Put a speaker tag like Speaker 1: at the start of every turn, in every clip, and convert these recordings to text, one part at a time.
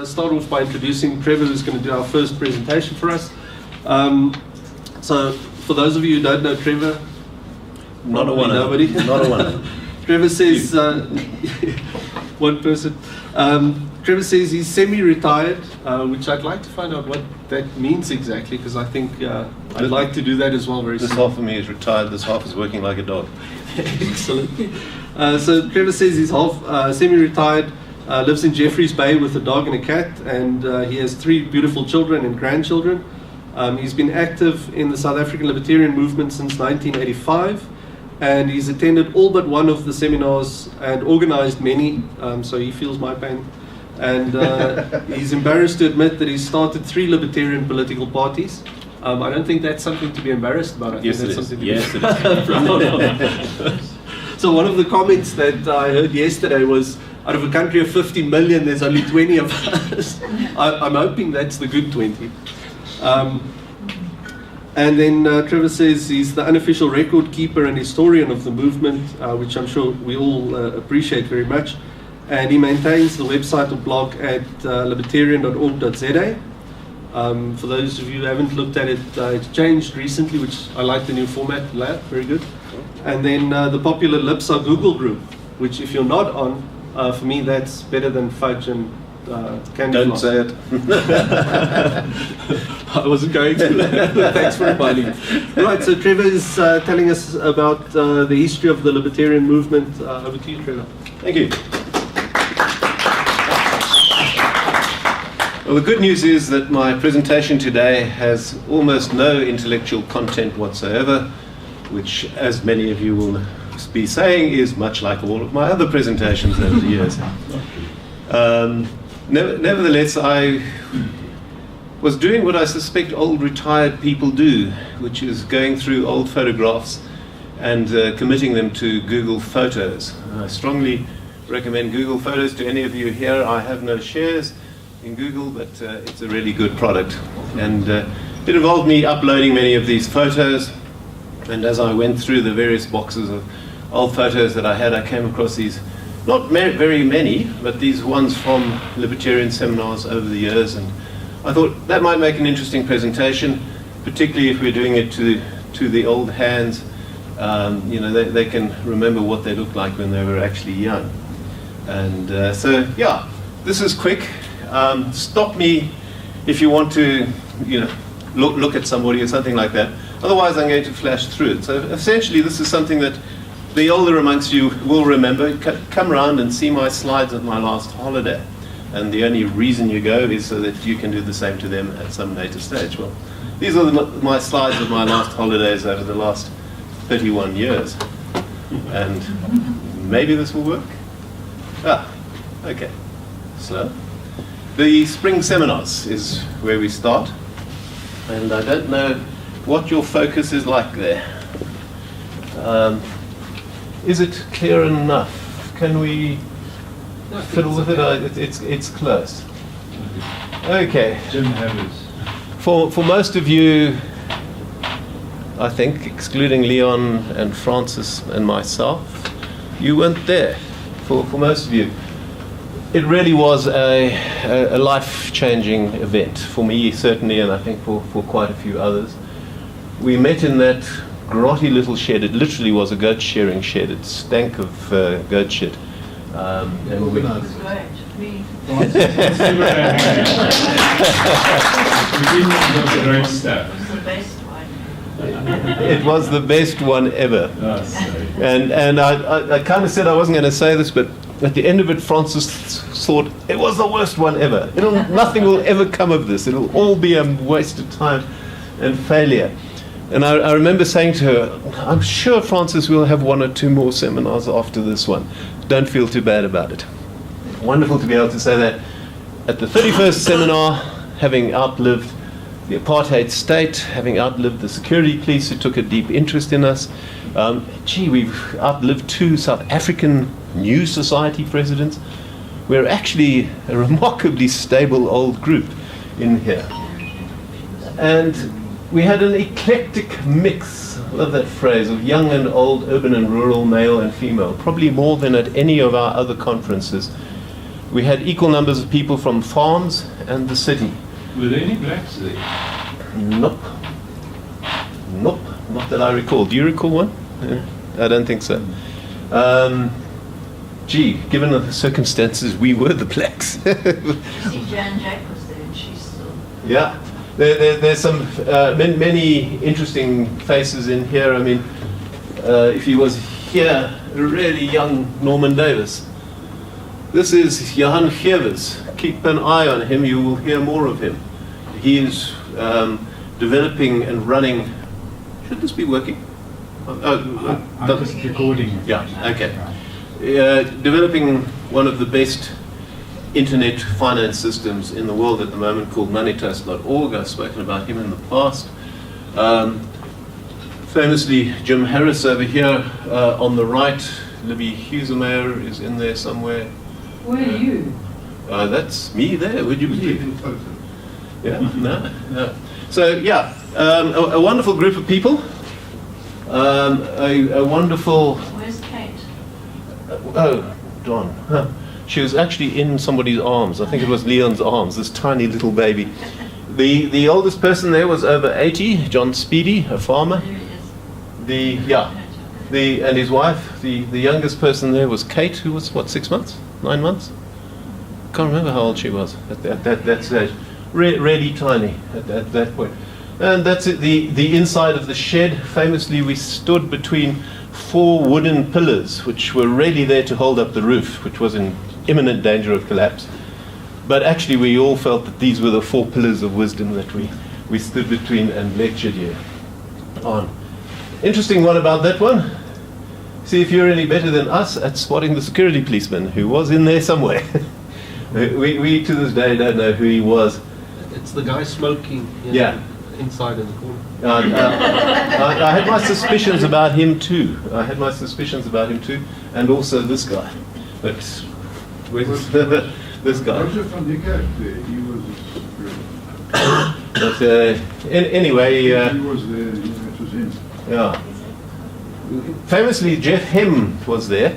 Speaker 1: Start off by introducing Trevor, who's going to do our first presentation for us. So, for those of you who don't know Trevor,
Speaker 2: not a one.
Speaker 1: Nobody.
Speaker 2: Not a one.
Speaker 1: Trevor says one person. Trevor says he's semi-retired, which I'd like to find out what that means exactly, because I think I'd like to do that as well very soon.
Speaker 2: This half of me is retired. This half is working like a dog.
Speaker 1: Excellent. So Trevor says he's half semi-retired. Lives in Jeffreys Bay with a dog and a cat, and he has 3 beautiful children and grandchildren. He's been active in the South African Libertarian Movement since 1985, and he's attended all but one of the seminars and organized many, so he feels my pain. And he's embarrassed to admit that he's started 3 libertarian political parties. I don't think that's something to be embarrassed about. I think that's something to be proud of. So one of the comments that I heard yesterday was, out of a country of 50 million, there's only 20 of us. I'm hoping that's the good 20. And then Trevor says he's the unofficial record keeper and historian of the movement, which I'm sure we all appreciate very much. And he maintains the website or blog at libertarian.org.za. For those of you who haven't looked at it, it's changed recently, which I like the new format. Very good. And then the popular Lips Are Google group, which if you're not on, for me, that's better than fudge and candy
Speaker 2: Don't
Speaker 1: floss.
Speaker 2: say it.
Speaker 1: I wasn't going to. Thanks for reminding me. Right, so Trevor is telling us about the history of the Libertarian Movement. Over to you, Trevor.
Speaker 2: Thank you. Well, the good news is that my presentation today has almost no intellectual content whatsoever, which, as many of you will be saying, is much like all of my other presentations over the years. Nevertheless, I was doing what I suspect old retired people do, which is going through old photographs and committing them to Google Photos. I strongly recommend Google Photos to any of you here. I have no shares in Google, but it's a really good product. And it involved me uploading many of these photos, and as I went through the various boxes of old photos that I had, I came across these, not very many, but these ones from libertarian seminars over the years, and I thought that might make an interesting presentation, particularly if we're doing it to the old hands. You know, they can remember what they looked like when they were actually young. And so, yeah, this is quick. Stop me if you want to, you know, look at somebody or something like that. Otherwise, I'm going to flash through it. So essentially, this is something that the older amongst you will remember. Come around and see my slides of my last holiday. And the only reason you go is so that you can do the same to them at some later stage. Well, these are my slides of my last holidays over the last 31 years. And maybe this will work. Okay. Slow. The spring seminars is where we start. And I don't know what your focus is like there. Is it clear enough? Can we fiddle with it? It's close. Okay.
Speaker 3: Jim Havers.
Speaker 2: For most of you, I think, excluding Leon and Francis and myself, you weren't there. For most of you, it really was a life-changing event for me, certainly, and I think for quite a few others. We met in that grotty little shed. It literally was a goat shearing shed. It stank of goat shit. And we
Speaker 3: It
Speaker 2: was the best one ever.
Speaker 3: Oh, sorry.
Speaker 2: And I kind of said I wasn't going to say this, but at the end of it, Francis thought it was the worst one ever. Nothing will ever come of this. It'll all be a waste of time and failure. And I remember saying to her, I'm sure, Francis, we'll have 1 or 2 more seminars after this one. Don't feel too bad about it. Wonderful to be able to say that at the 31st seminar, having outlived the apartheid state, having outlived the security police who took a deep interest in us. We've outlived 2 South African New Society presidents. We're actually a remarkably stable old group in here. And we had an eclectic mix, I love that phrase, of young and old, urban and rural, male and female, probably more than at any of our other conferences. We had equal numbers of people from farms and the city.
Speaker 3: Were there any blacks there?
Speaker 2: Nope. Nope, not that I recall. Do you recall one? I don't think so. Given the circumstances, we were the blacks.
Speaker 4: You see, Jan Jack was there, and she's still.
Speaker 2: Yeah, there's some many interesting faces in here. I mean, if he was here, a really young Norman Davis. This is Johan Gevers. Keep an eye on him, you will hear more of him. He is developing and running. Should this be working?
Speaker 3: I'm just recording.
Speaker 2: Yeah, okay. Developing one of the best internet finance systems in the world at the moment called moneytrust.org. I've spoken about him in the past. Famously, Jim Harris over here on the right. Libby Husemeyer is in there somewhere.
Speaker 4: Where are you?
Speaker 2: That's me there, would you believe? Yeah, no. So, yeah, a wonderful group of people. A wonderful...
Speaker 4: Where's Kate?
Speaker 2: Oh, Dawn. Huh. She was actually in somebody's arms. I think it was Leon's arms, this tiny little baby. The oldest person there was over 80, John Speedy, a farmer.
Speaker 4: There he is.
Speaker 2: And his wife. The youngest person there was Kate, who was, 6 months? 9 months? Can't remember how old she was at that stage. Really tiny at that point. And that's it, the inside of the shed. Famously, we stood between 4 wooden pillars, which were really there to hold up the roof, which was in imminent danger of collapse. But actually, we all felt that these were the 4 pillars of wisdom that we stood between and lectured here on. Interesting one about that one. See if you're any better than us at spotting the security policeman who was in there somewhere. we to this day don't know who he was.
Speaker 1: It's the guy smoking inside in the corner.
Speaker 2: I had my suspicions about him too. And also this guy. But where's this guy?
Speaker 3: Roger van der Kerk there, he was
Speaker 2: But anyway...
Speaker 3: he was there, it was him.
Speaker 2: Yeah. Famously, Jeff Hem was there,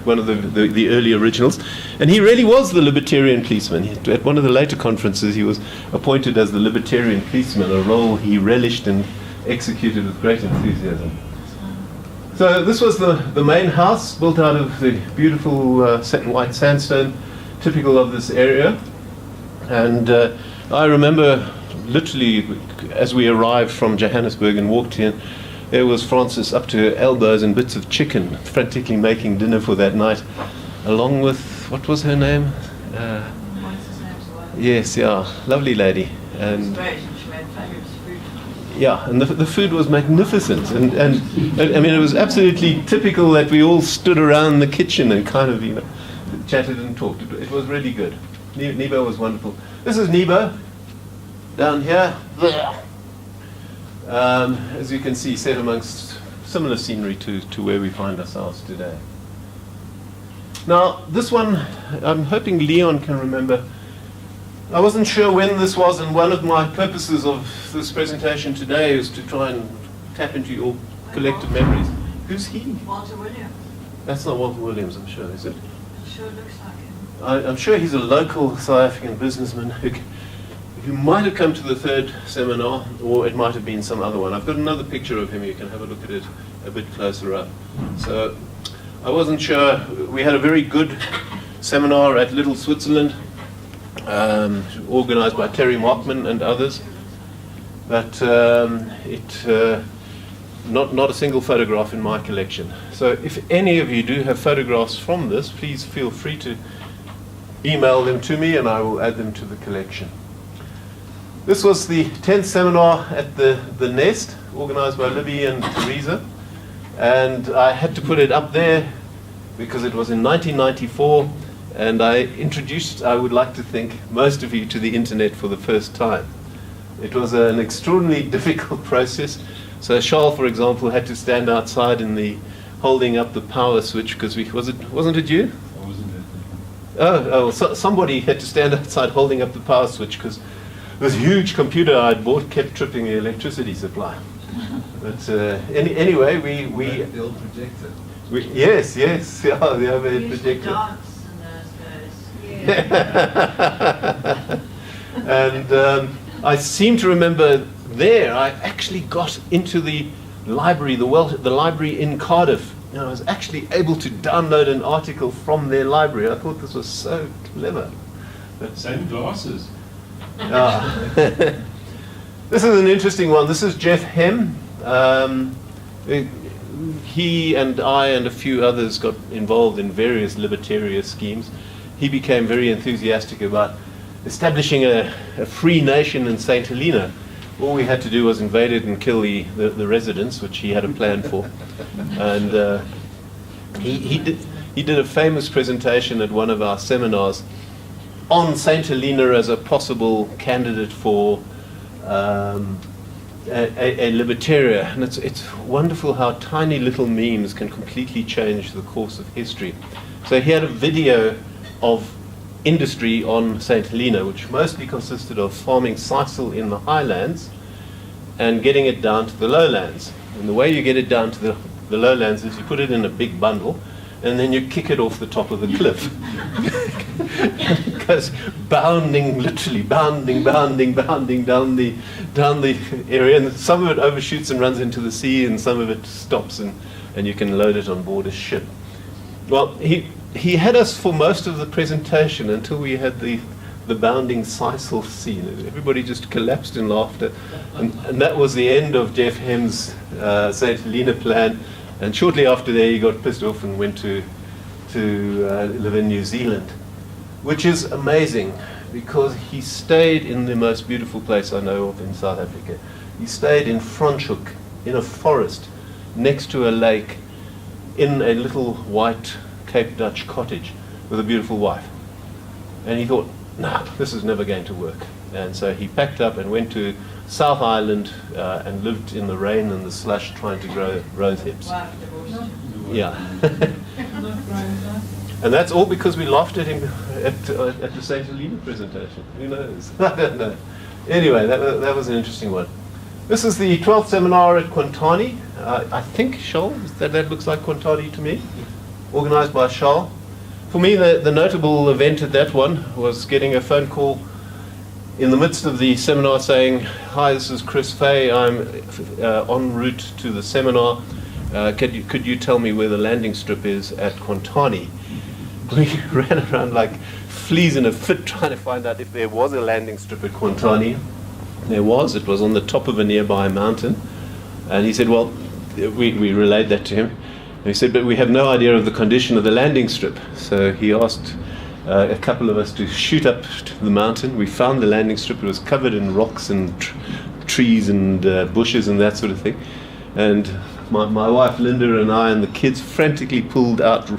Speaker 2: one of the early originals, and he really was the Libertarian policeman. At one of the later conferences, he was appointed as the Libertarian policeman, a role he relished and executed with great enthusiasm. So this was the main house, built out of the beautiful white sandstone, typical of this area. And I remember literally, as we arrived from Johannesburg and walked in, there was Francis up to her elbows in bits of chicken, frantically making dinner for that night, along with, what was her name? Yes, yeah, lovely lady. And
Speaker 4: Great, she made fabulous food.
Speaker 2: yeah, and the food was magnificent, and I mean, it was absolutely typical that we all stood around the kitchen and kind of, chatted and talked. It was really good. Nebo was wonderful. This is Nebo, down here. As you can see, set amongst similar scenery to where we find ourselves today. Now, this one, I'm hoping Leon can remember. I wasn't sure when this was, and one of my purposes of this presentation today is to try and tap into your collective memories. Who's he?
Speaker 4: Walter Williams.
Speaker 2: That's not Walter Williams, I'm sure, is it?
Speaker 4: It sure looks like him.
Speaker 2: I'm sure he's a local South African businessman who might have come to the third seminar, or it might have been some other one. I've got another picture of him. You can have a look at it a bit closer up. So I wasn't sure. We had a very good seminar at Little Switzerland, organized by Terry Markman and others. But not a single photograph in my collection. So if any of you do have photographs from this, please feel free to email them to me and I will add them to the collection. This was the 10th seminar at the Nest, organized by Libby and Teresa. And I had to put it up there because it was in 1994, and I introduced, I would like to think, most of you to the internet for the first time. It was an extraordinarily difficult process. So Charles, for example, had to stand outside in the holding up the power switch because wasn't it you?
Speaker 3: I wasn't there.
Speaker 2: So somebody had to stand outside holding up the power switch because this huge computer I'd bought kept tripping the electricity supply. But anyway,
Speaker 3: The old projector.
Speaker 2: yes, yeah, the overhead
Speaker 4: We used to
Speaker 2: projector.
Speaker 4: dance in those days.
Speaker 2: And I seem to remember there I actually got into the library, the library in Cardiff. And I was actually able to download an article from their library. I thought this was so clever.
Speaker 5: Same glasses.
Speaker 2: This is an interesting one. This is Jeff Hem. He and I and a few others got involved in various libertarian schemes. He became very enthusiastic about establishing a free nation in St. Helena. All we had to do was invade it and kill the residents, which he had a plan for. And he did a famous presentation at one of our seminars on St. Helena as a possible candidate for a libertarian. And it's wonderful how tiny little memes can completely change the course of history. So he had a video of industry on St. Helena, which mostly consisted of farming sisal in the highlands and getting it down to the lowlands. And the way you get it down to the lowlands is you put it in a big bundle and then you kick it off the top of the cliff. It goes bounding, literally bounding down the area, and some of it overshoots and runs into the sea, and some of it stops and you can load it on board a ship. Well, he had us for most of the presentation until we had the bounding sisal scene. Everybody just collapsed in laughter, and that was the end of Jeff Hem's St. Helena plan. And shortly after that, he got pissed off and went to live in New Zealand, which is amazing because he stayed in the most beautiful place I know of in South Africa. He stayed in Franschhoek, in a forest, next to a lake, in a little white Cape Dutch cottage with a beautiful wife. And he thought, no, this is never going to work. And so he packed up and went to South Island and lived in the rain and the slush trying to grow rose hips. Yeah. And that's all because we laughed at him at the St. Helena presentation. Who knows? I don't know. Anyway, that was an interesting one. This is the 12th seminar at Qwantani. I think, Charles, that looks like Qwantani to me. Organized by Charles. For me, the notable event at that one was getting a phone call in the midst of the seminar saying, "Hi, this is Chris Fay. I'm en route to the seminar. Could you tell me where the landing strip is at Qwantani?" We ran around like fleas in a fit trying to find out if there was a landing strip at Qwantani. There was. It was on the top of a nearby mountain. And he said, well, we relayed that to him. And he said, but we have no idea of the condition of the landing strip. So he asked a couple of us to shoot up to the mountain. We found the landing strip. It was covered in rocks and trees and bushes and that sort of thing. And my wife Linda and I and the kids frantically pulled out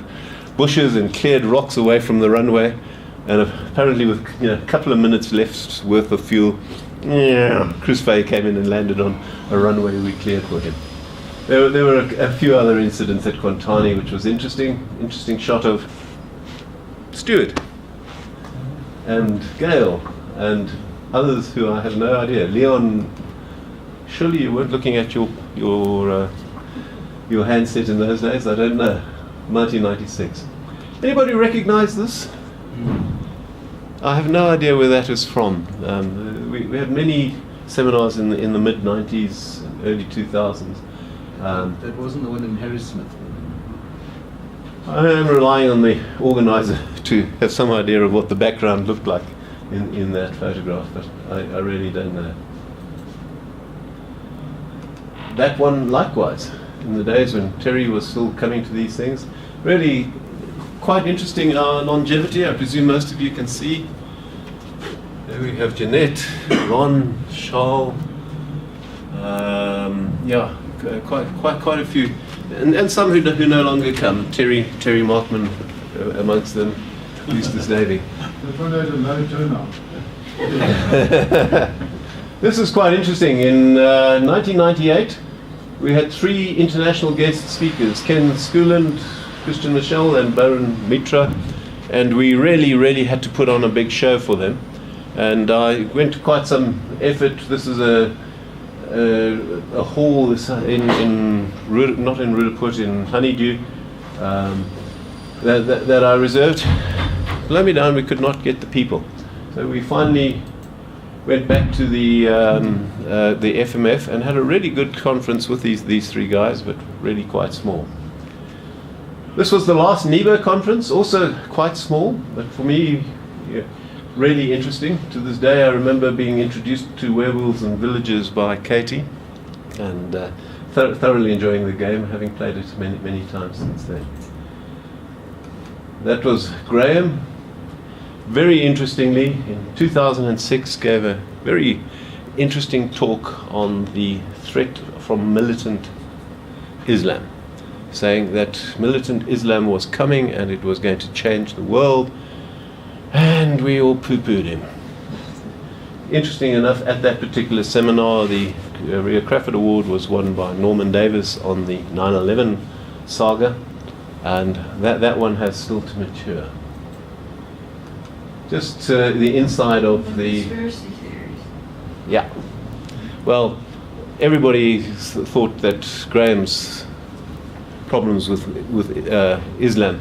Speaker 2: bushes and cleared rocks away from the runway. And apparently with a couple of minutes left worth of fuel, Chris Fay came in and landed on a runway we cleared for him. There were a few other incidents at Qwantani which was interesting. Interesting shot of Stuart and Gail and others who I have no idea. Leon, surely you weren't looking at your handset in those days? I don't know. 1996. Anybody recognize this? I have no idea where that is from. We had many seminars in the mid-90s, early 2000s.
Speaker 6: That wasn't the one in Harrismith.
Speaker 2: I am relying on the organizer to have some idea of what the background looked like in that photograph, but I really don't know. That one likewise, in the days when Terry was still coming to these things. Really quite interesting longevity, I presume most of you can see. There we have Jeanette, Ron, Charles, quite a few, and some who no longer come. Terry Markman amongst them, Eustace Davey.
Speaker 3: This one had a low turnout.
Speaker 2: This is quite interesting. In 1998, we had 3 international guest speakers, Ken Schooland, Christian Michel and Baron Mitra, and we really had to put on a big show for them. And I went to quite some effort. This is a hall not in Rudaput, in Honeydew, that I reserved blow me down, we could not get the people. So we finally went back to the FMF and had a really good conference with these three guys, but really quite small. This was the last Nebo conference, also quite small, but for me, really interesting. To this day, I remember being introduced to werewolves and villagers by Katie, and thoroughly enjoying the game, having played it many times since then. That was Graham. Very interestingly, in 2006, gave a very interesting talk on the threat from militant Islam, saying that militant Islam was coming and it was going to change the world, and we all poo-pooed him. Interesting enough, at that particular seminar, the Ria Crawford Award was won by Norman Davis on the 9/11 saga, and that one has still to mature. Just the inside of the...
Speaker 4: Conspiracy theories.
Speaker 2: Yeah. Well, everybody thought that Graham's problems with Islam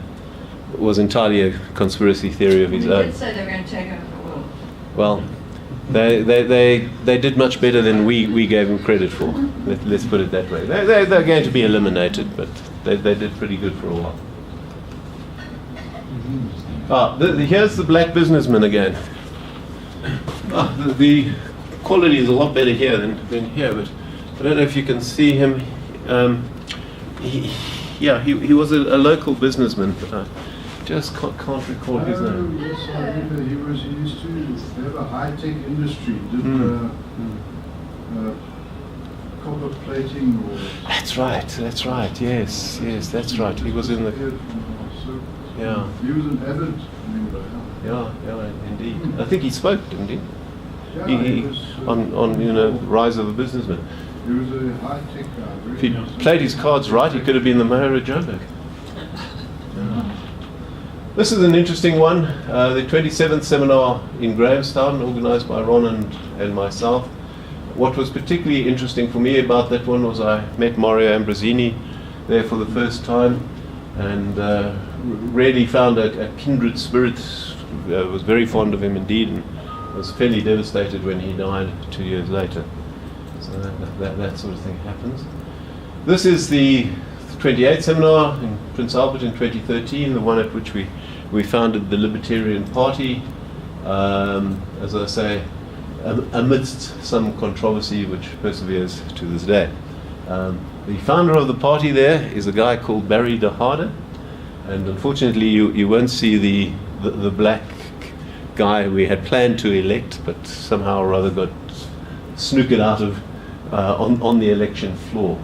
Speaker 2: was entirely a conspiracy theory of his
Speaker 4: He
Speaker 2: own.
Speaker 4: did say they were going to take over the world.
Speaker 2: Well, they did much better than we gave them credit for. Let's put it that way. They're going to be eliminated, but they did pretty good for a while. Here's the black businessman again. The quality is a lot better here than here, but I don't know if you can see him. He was a local businessman, but I just can't recall his name.
Speaker 3: Yes, I remember he used to have a high-tech industry, did copper plating or...
Speaker 2: That's right, yes, that's right. He was in the... Yeah.
Speaker 3: He was an avid member.
Speaker 2: Yeah, indeed. I think he spoke, didn't he?
Speaker 3: Yeah,
Speaker 2: He
Speaker 3: was,
Speaker 2: on Rise of the Businessman.
Speaker 3: He was a high-tech guy.
Speaker 2: If he played his cards right, he could have been the mayor of Joburg. This is an interesting one. The 27th seminar in Grahamstown, organised by Ron and myself. What was particularly interesting for me about that one was I met Mario Ambrosini there for the first time, and really found a kindred spirit. Was very fond of him indeed, and was fairly devastated when he died 2 years later. So that sort of thing happens. This is the 28th seminar in Prince Albert in 2013, the one at which we founded the Libertarian Party, as I say, amidst some controversy which perseveres to this day. The founder of the party there is a guy called Barry de Harder, and unfortunately you won't see the black guy we had planned to elect, but somehow or other got snookered out of on the election floor.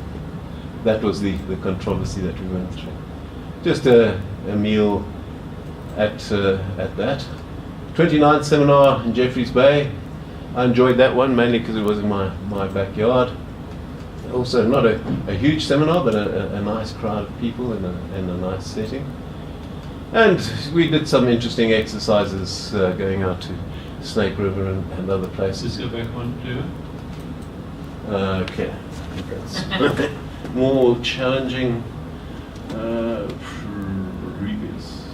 Speaker 2: That was the controversy that we went through. Just a meal at that. 29th seminar in Jeffreys Bay. I enjoyed that one mainly because it was in my backyard. Also not a huge seminar, but a nice crowd of people in a nice setting. And we did some interesting exercises going out to Snake River and other places.
Speaker 5: Just go back one, Trevor.
Speaker 2: Okay. That's more challenging previous.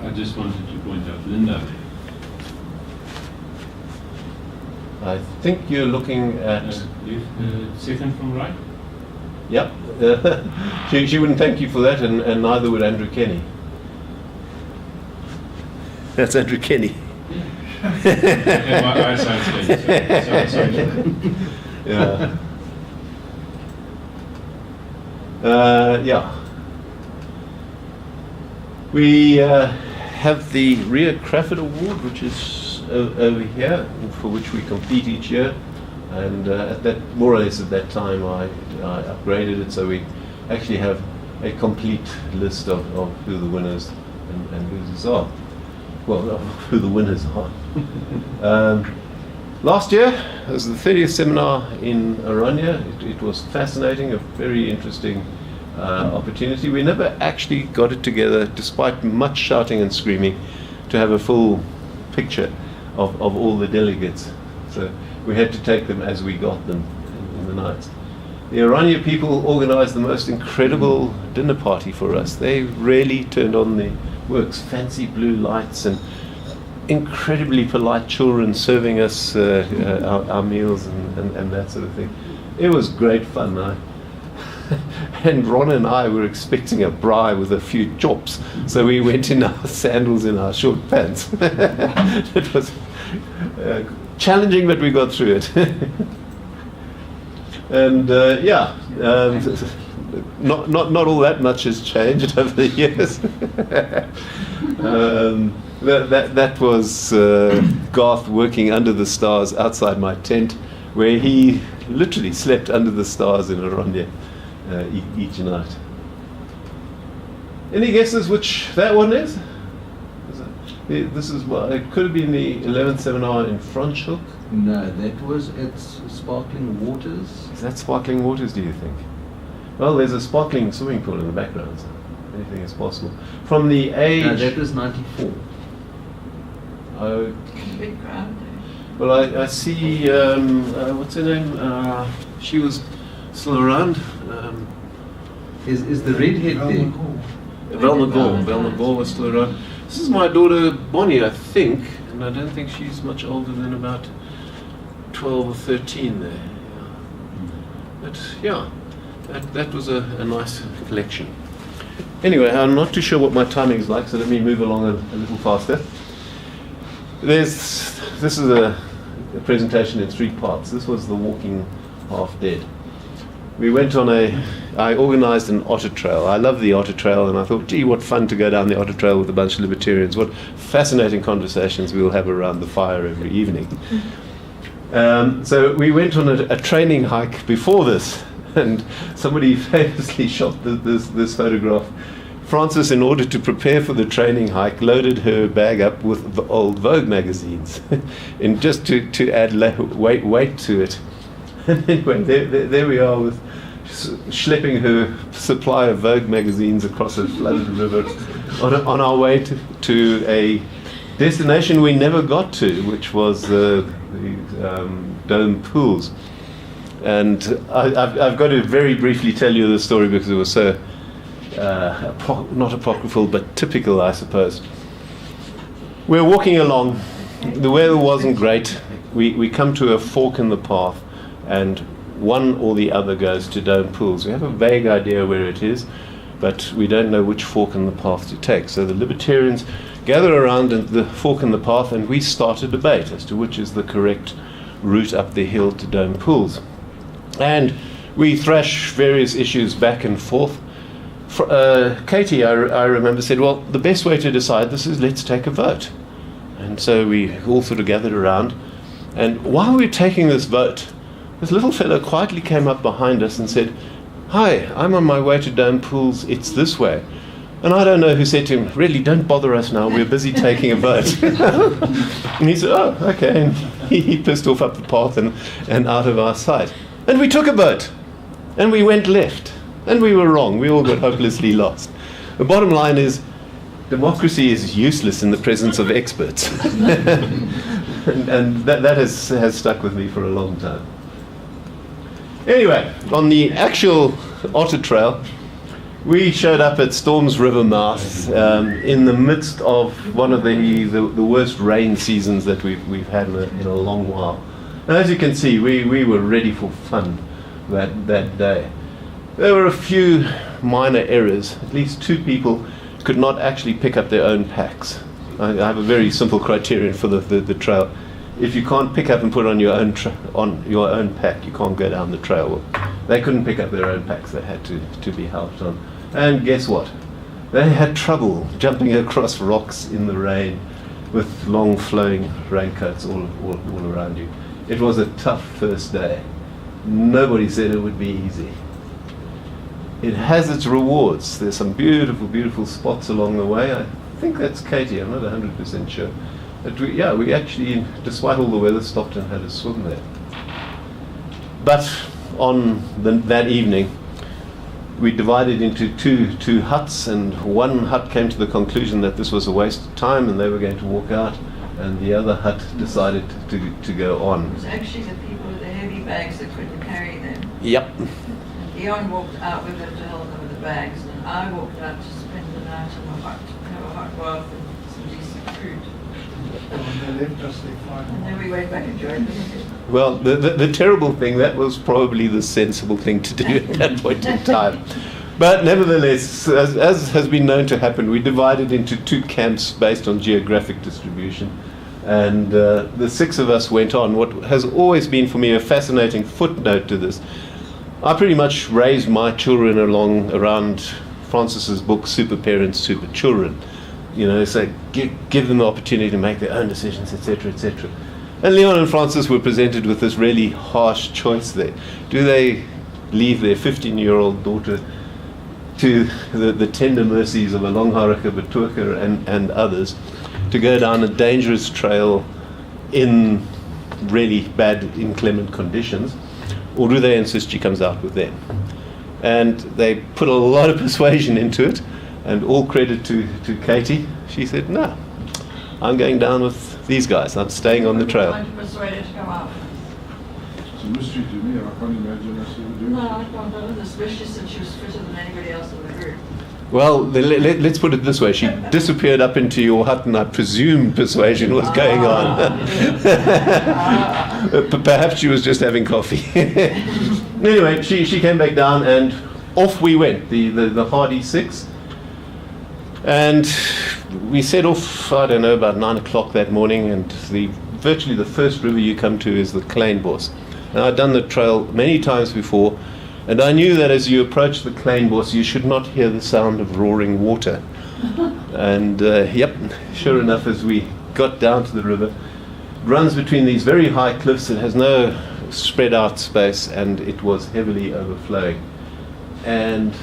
Speaker 5: I just wanted to point out Linda.
Speaker 2: I think you're looking at...
Speaker 5: Second from right.
Speaker 2: Yep. She wouldn't thank you for that, and neither would Andrew Kenny. That's Andrew Kenny.
Speaker 5: Yeah, my eyesight's good. Sorry.
Speaker 2: Yeah. Yeah. We have the Ria Crawford Award, which is over here, for which we compete each year. And at that, more or less at that time, I upgraded it, so we actually have a complete list of who the winners and losers are. Well, who the winners are. Last year, it was the 30th seminar in Aranya. It was fascinating, a very interesting opportunity. We never actually got it together, despite much shouting and screaming, to have a full picture of all the delegates. So we had to take them as we got them in the nights. The Oranje people organized the most incredible dinner party for us. They really turned on the works, fancy blue lights and incredibly polite children serving us our meals and that sort of thing. It was great fun. And Ron and I were expecting a braai with a few chops, so we went in our sandals and our short pants. It was challenging, but we got through it. And not all that much has changed over the years. That was Garth working under the stars outside my tent, where he literally slept under the stars in Oranje each night. Any guesses which that one is? This is what it could have been, the 11th seminar in Franschhoek.
Speaker 6: No, that was at Sparkling Waters.
Speaker 2: Is that Sparkling Waters, do you think? Well, there's a sparkling swimming pool in the background, so anything is possible. From the age...
Speaker 6: No, that was 94.
Speaker 2: Okay.
Speaker 4: Big crowd there.
Speaker 2: Well, I see, what's her name? She was still around.
Speaker 6: Is the redhead there?
Speaker 2: Velma Gore was still around. This is my daughter Bonnie, I think, and I don't think she's much older than about 12 or 13 there. Yeah. But yeah, that was a nice collection. Anyway, I'm not too sure what my timing is like, so let me move along a little faster. This is a presentation in 3 parts. This was the walking half dead. We went on I organized an otter trail. I love the otter trail, and I thought, gee, what fun to go down the otter trail with a bunch of libertarians. What fascinating conversations we'll have around the fire every evening. So we went on a training hike before this, and somebody famously shot this photograph. Frances, in order to prepare for the training hike, loaded her bag up with the old Vogue magazines, and just to add weight to it. And anyway, there we are with schlepping her supply of Vogue magazines across a flooded river on our way to a destination we never got to, which was the Dome Pools. And I've got to very briefly tell you the story because it was so not apocryphal but typical, I suppose. We're walking along. The weather wasn't great. We come to a fork in the path, and one or the other goes to Dome Pools. We have a vague idea where it is, but we don't know which fork in the path to take. So the libertarians gather around at the fork in the path, and we start a debate as to which is the correct route up the hill to Dome Pools. And we thrash various issues back and forth. Katie, I remember, said, well, the best way to decide this is let's take a vote. And so we all sort of gathered around, and while we were taking this vote, this little fellow quietly came up behind us and said, hi, I'm on my way to Dome Pools, it's this way. And I don't know who said to him, really, don't bother us now, we're busy taking a vote. And he said, oh, okay. And he pissed off up the path and out of our sight. And we took a vote, and we went left. And we were wrong, we all got hopelessly lost. The bottom line is, democracy is useless in the presence of experts. and that has stuck with me for a long time. Anyway, on the actual Otter Trail, we showed up at Storms River mouth in the midst of one of the worst rain seasons that we've had in a long while. And as you can see, we were ready for fun that day. There were a few minor errors. At least 2 people could not actually pick up their own packs. I have a very simple criterion for the trail. If you can't pick up and put on your own pack, you can't go down the trail. Well, they couldn't pick up their own packs; they had to be helped on. And guess what? They had trouble jumping across rocks in the rain with long flowing raincoats all around you. It was a tough first day. Nobody said it would be easy. It has its rewards. There's some beautiful, beautiful spots along the way. I think that's Katie. I'm not 100% sure. But we actually, despite all the weather, stopped and had a swim there. But on that evening, we divided into two huts, and one hut came to the conclusion that this was a waste of time and they were going to walk out, and the other hut decided to go on.
Speaker 4: It was actually the people with the heavy bags that couldn't carry them.
Speaker 2: Yep.
Speaker 4: Dion walked out with her to help them with the bags, and I walked out to spend the night in the hut, have a hot bath and some decent food.
Speaker 3: When they left us, they
Speaker 4: And then we went back and joined them.
Speaker 2: Well, the terrible thing, that was probably the sensible thing to do at that point in time. But nevertheless, as has been known to happen, we divided into 2 camps based on geographic distribution. And the 6 of us went on. What has always been for me a fascinating footnote to this, I pretty much raised my children around Francis's book, Super Parents, Super Children. You know, so give them the opportunity to make their own decisions, etc., etc. And Leon and Francis were presented with this really harsh choice there. Do they leave their 15-year-old daughter to the tender mercies of a Longharika, Batuka, and others to go down a dangerous trail in really bad, inclement conditions, or do they insist she comes out with them? And they put a lot of persuasion into it, and all credit to Katie. She said, no, I'm going down with these guys. I'm staying on the trail.
Speaker 4: Trying to persuade her to come out.
Speaker 3: It's a mystery to me. I can't imagine us ever doing
Speaker 4: No,
Speaker 3: it.
Speaker 4: I can't do it, especially since she was fitter than anybody else in the group.
Speaker 2: Well, let's put it this way. She disappeared up into your hut, and I presume persuasion was going on. But perhaps she was just having coffee. Anyway, she came back down, and off we went, the hardy 6. And we set off, I don't know, about 9 o'clock that morning, and virtually the first river you come to is the Kleinbos. And I'd done the trail many times before, and I knew that as you approach the Kleinbos, you should not hear the sound of roaring water. And yep, sure enough, as we got down to the river, it runs between these very high cliffs. It has no spread out space, and it was heavily overflowing. And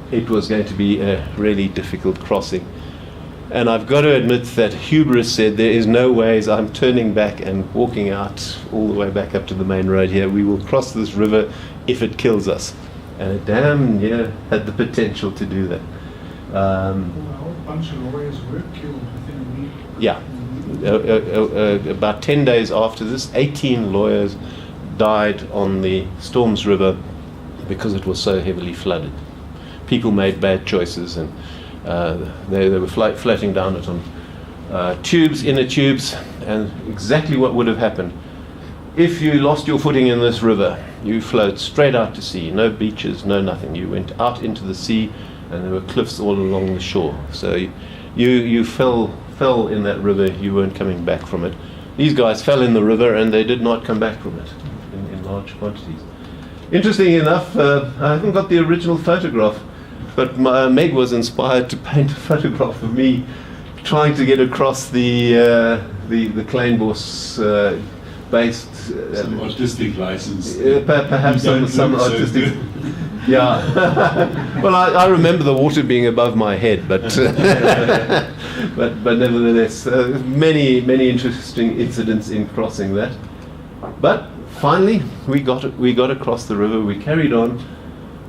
Speaker 2: it was going to be a really difficult crossing. And I've got to admit that hubris said, there is no ways I'm turning back and walking out all the way back up to the main road here. We will cross this river if it kills us. And it damn near had the potential to do that.
Speaker 3: A whole bunch of lawyers were killed within a week.
Speaker 2: Yeah. About 10 days after this, 18 lawyers died on the Storms River because it was so heavily flooded. People made bad choices, and they were floating down it on tubes, inner tubes, and exactly what would have happened. If you lost your footing in this river, you flowed straight out to sea, no beaches, no nothing. You went out into the sea, and there were cliffs all along the shore. So you fell in that river, you weren't coming back from it. These guys fell in the river, and they did not come back from it in large quantities. Interesting enough, I haven't got the original photograph, but Meg was inspired to paint a photograph of me trying to get across the Kleinbos based
Speaker 5: Some artistic license.
Speaker 2: perhaps
Speaker 5: You don't
Speaker 2: some
Speaker 5: look so
Speaker 2: artistic.
Speaker 5: good.
Speaker 2: Yeah. Well, I remember the water being above my head, but but nevertheless, many interesting incidents in crossing that. But finally, we got across the river. We carried on,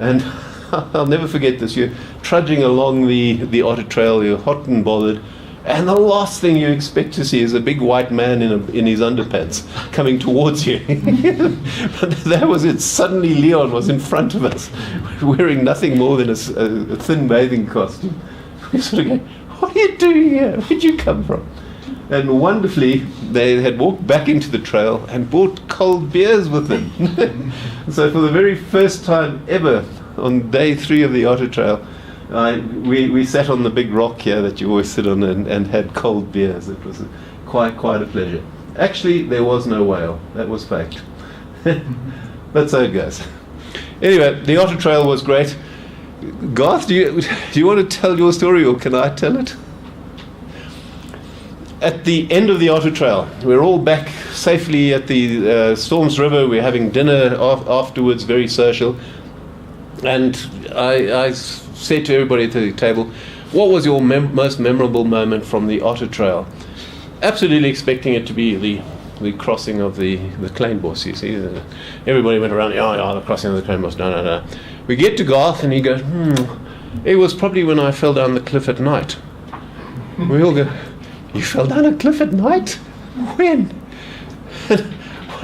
Speaker 2: and I'll never forget this. You're trudging along the Otter Trail. You're hot and bothered, and the last thing you expect to see is a big white man in his underpants coming towards you. But that was it. Suddenly Leon was in front of us, wearing nothing more than a thin bathing costume. We sort of go, "What are you doing here? Where'd you come from?" And wonderfully, they had walked back into the trail and brought cold beers with them. So for the very first time ever, on day 3 of the Otter Trail, we sat on the big rock here that you always sit on and had cold beers. It was quite a pleasure. Actually, there was no whale. That was faked. But so it goes. Anyway, the Otter Trail was great. Garth, do you want to tell your story, or can I tell it? At the end of the Otter Trail, we're all back safely at the Storms River. We're having dinner afterwards, very social. And I said to everybody at the table, what was your most memorable moment from the Otter Trail? Absolutely expecting it to be the crossing of the Kleinbos, you see. Everybody went around, the crossing of the Kleinbos, no. We get to Garth, and he goes, it was probably when I fell down the cliff at night. We all go, you fell down a cliff at night? When?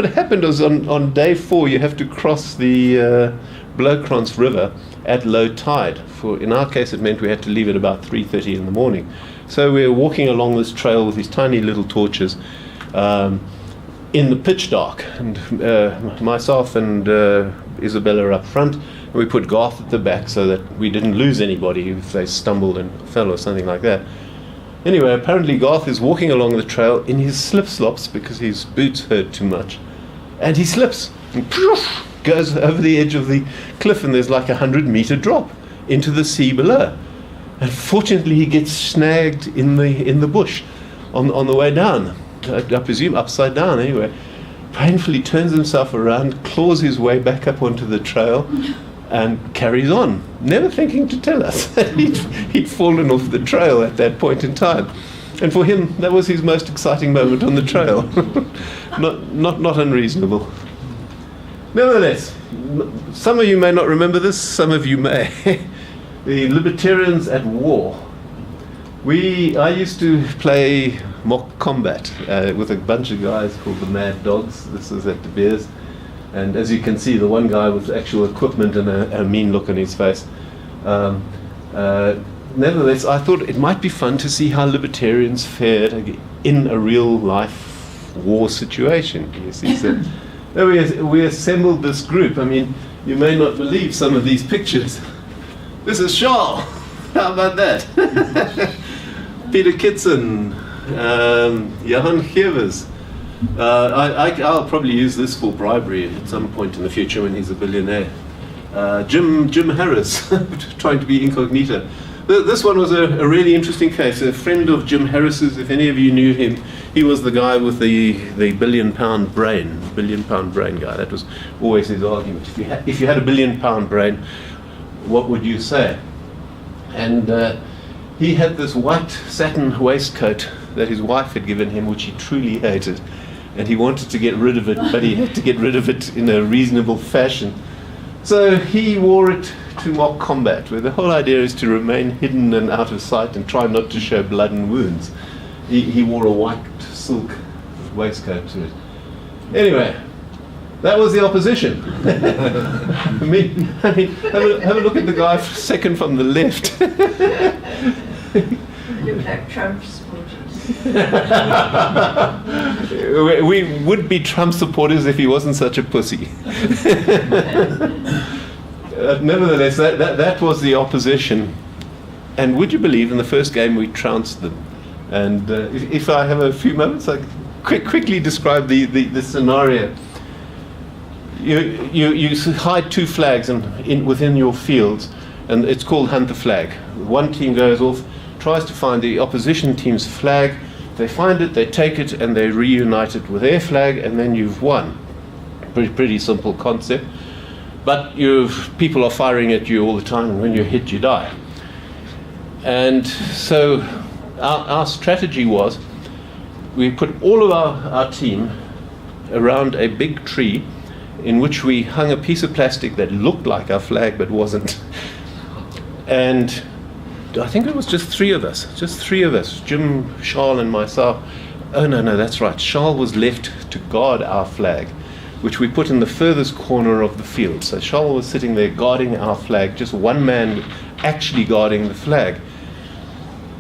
Speaker 2: what happened was on day 4 you have to cross the Blowkrans River at low tide. In our case it meant we had to leave at about 3:30 in the morning. So we were walking along this trail with these tiny little torches in the pitch dark, and myself and Isabella are up front, and we put Garth at the back so that we didn't lose anybody if they stumbled and fell or something like that. Anyway, apparently Garth is walking along the trail in his slip-slops because his boots hurt too much, and he slips and poof, goes over the edge of the cliff, and there's like a 100-meter drop into the sea below. And fortunately he gets snagged in the bush on the way down. I presume upside down anyway. Painfully turns himself around, claws his way back up onto the trail, and carries on, never thinking to tell us that he'd fallen off the trail at that point in time. And for him, that was his most exciting moment on the trail. not unreasonable. Nevertheless, some of you may not remember this, some of you may. The Libertarians at War. I used to play mock combat with a bunch of guys called the Mad Dogs. This was at De Beers. And as you can see, the one guy with actual equipment and a mean look on his face. Nevertheless, I thought it might be fun to see how libertarians fared in a real-life war situation. You see, so we assembled this group. I mean, you may not believe some of these pictures. This is Charles. How about that? Peter Kitson, Johan Gevers. I'll probably use this for bribery at some point in the future when he's a billionaire. Jim Harris, trying to be incognito. This one was a really interesting case. A friend of Jim Harris's, if any of you knew him, he was the guy with the billion-pound brain guy. That was always his argument. If you had a billion-pound brain, what would you say? And he had this white satin waistcoat that his wife had given him, which he truly hated. And he wanted to get rid of it, but he had to get rid of it in a reasonable fashion. So he wore it to mock combat, where the whole idea is to remain hidden and out of sight and try not to show blood and wounds. He wore a white silk waistcoat to it. Anyway, that was the opposition. I mean, have a look at the guy second from the left.
Speaker 4: You look like Trump supporters.
Speaker 2: We would be Trump supporters if he wasn't such a pussy. Nevertheless, that was the opposition. And would you believe, in the first game we trounced them. And if I have a few moments, I quickly describe the scenario. You hide 2 flags within your fields, and it's called hunt the flag. One team goes off, tries to find the opposition team's flag. They find it, they take it, and they reunite it with their flag, and then you've won. Pretty simple concept. But people are firing at you all the time, and when you're hit, you die. And so our strategy was, we put all of our team around a big tree in which we hung a piece of plastic that looked like our flag but wasn't. And I think it was just three of us, Jim, Charles and myself. Oh no, that's right. Charles was left to guard our flag, which we put in the furthest corner of the field. So Charles was sitting there guarding our flag, just one man actually guarding the flag.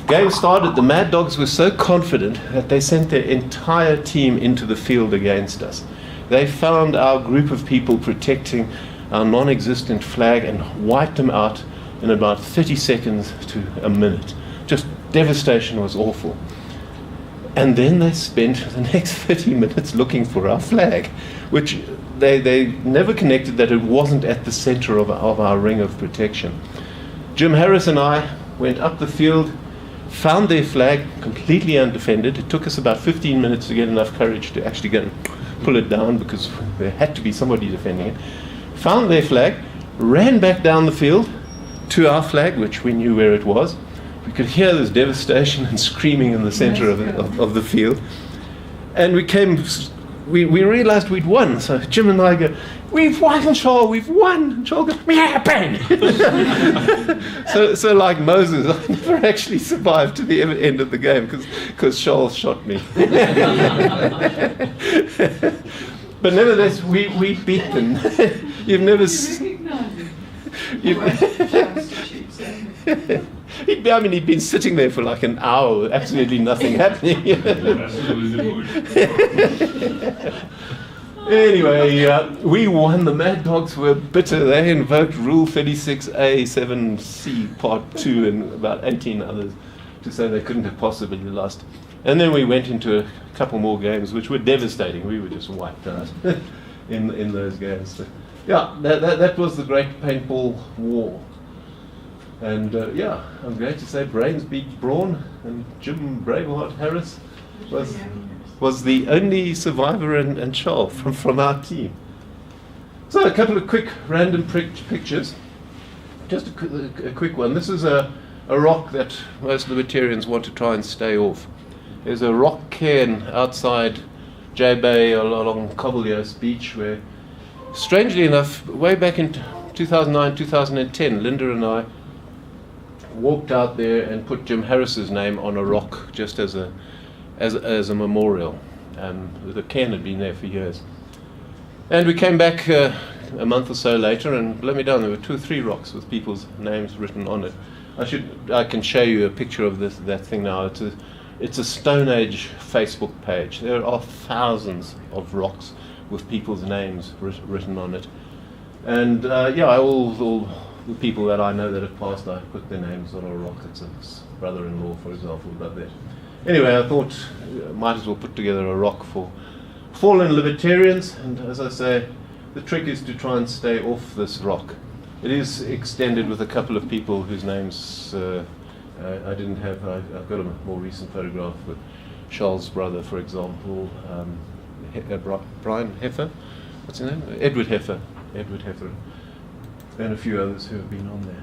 Speaker 2: Game started, the Mad Dogs were so confident that they sent their entire team into the field against us. They found our group of people protecting our non-existent flag and wiped them out in about 30 seconds to a minute. Just devastation was awful. And then they spent the next 30 minutes looking for our flag, which they never connected that it wasn't at the center of our ring of protection. Jim Harris and I went up the field, found their flag completely undefended. It took us about 15 minutes to get enough courage to actually go and pull it down, because there had to be somebody defending it. Found their flag, ran back down the field to our flag, which we knew where it was. We could hear this devastation and screaming in the center of the field. And we realized we'd won. So Jim and I go, "We've won, Charles, we've won." And Charles goes, "Yeah, bang!" so like Moses, I never actually survived to the end of the game because Charles shot me. But nevertheless, we beat them. You've never. I mean, he'd been sitting there for like an hour, absolutely nothing happening. Anyway, we won. The Mad Dogs were bitter. They invoked Rule 36A 7C Part 2 and about 18 others to say they couldn't have possibly lost. And then we went into a couple more games, which were devastating. We were just wiped out in those games. So, yeah, that was the Great Paintball War. And yeah, I'm glad to say Brains beat Brawn, and Jim Braveheart Harris was the only survivor and child from our team. So a couple of quick random pictures. Just a quick one. This is a rock that most libertarians want to try and stay off. There's a rock cairn outside J Bay along Kabeljous Beach where, strangely enough, way back in 2009, 2010, Linda and I walked out there and put Jim Harris's name on a rock just as a memorial. The cairn had been there for years. And we came back a month or so later, and blow me down, there were 2 or 3 rocks with people's names written on it. I can show you a picture of that thing now. It's a Stone Age Facebook page. There are thousands of rocks with people's names written on it. And yeah, all the people that I know that have passed, I put their names on a rock. It's a brother-in-law, for example, above there. Anyway, I thought I might as well put together a rock for fallen libertarians. And as I say, the trick is to try and stay off this rock. It is extended with a couple of people whose names I didn't have. I've got a more recent photograph with Charles' brother, for example, Brian Heffer. What's his name? Edward Heffer, and a few others who have been on there.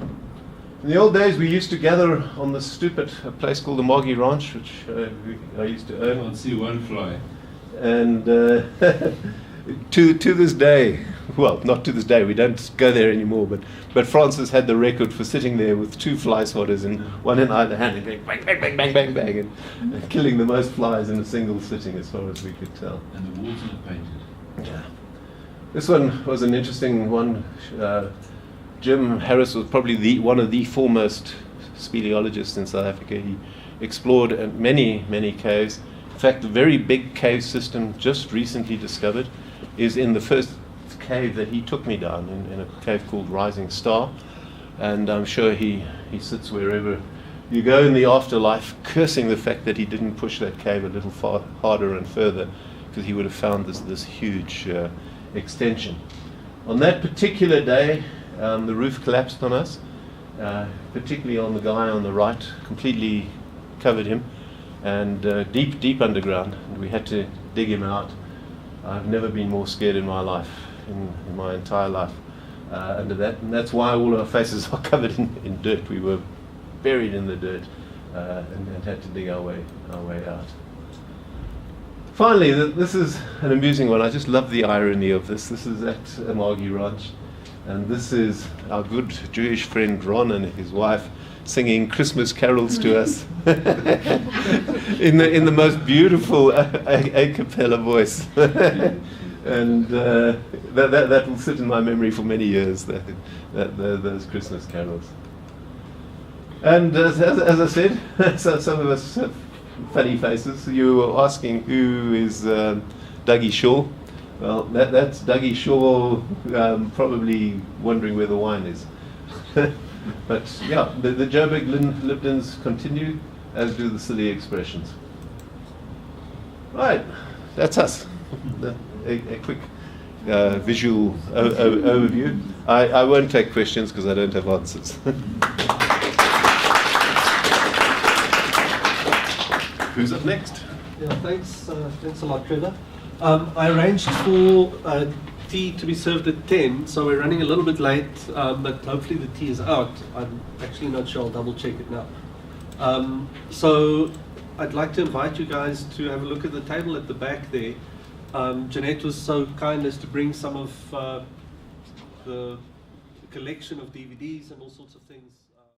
Speaker 2: In the old days, we used to gather on the stoop at a place called the Maggie Ranch, which I used to own.
Speaker 5: I can't see one fly.
Speaker 2: And to this day, well, not to this day, we don't go there anymore, but Francis had the record for sitting there with 2 fly swatters, and one in either hand, and going bang, bang, bang, bang, bang, bang, and killing the most flies in a single sitting, as far as we could tell.
Speaker 5: And the walls are painted.
Speaker 2: Yeah. This one was an interesting one. Jim Harris was probably one of the foremost speleologists in South Africa. He explored many, many caves. In fact, the very big cave system just recently discovered is in the first cave that he took me down, in a cave called Rising Star. And I'm sure he sits wherever you go in the afterlife, cursing the fact that he didn't push that cave a little far harder and further, because he would have found this huge extension. On that particular day, the roof collapsed on us, particularly on the guy on the right, completely covered him, and deep underground, and we had to dig him out. I've never been more scared in my life, in my entire life, under that, and that's why all our faces are covered in dirt. We were buried in the dirt and had to dig our way out. Finally, this is an amusing one. I just love the irony of this. This is at Amagi Ranch. And this is our good Jewish friend Ron and his wife singing Christmas carols to us in the most beautiful a cappella voice. And that will sit in my memory for many years, those Christmas carols. And as I said, some of us have funny faces. You were asking who is Dougie Shaw. Well, that's Dougie Shaw, probably wondering where the wine is. But yeah, the Joburg Liptons continue, as do the silly expressions. Right, that's us. A quick visual overview. I won't take questions because I don't have answers. Who's up next?
Speaker 1: Yeah, thanks a lot, Trevor. I arranged for tea to be served at 10, so we're running a little bit late, but hopefully the tea is out. I'm actually not sure, I'll double check it now. So I'd like to invite you guys to have a look at the table at the back there. Jeanette was so kind as to bring some of the collection of DVDs and all sorts of things.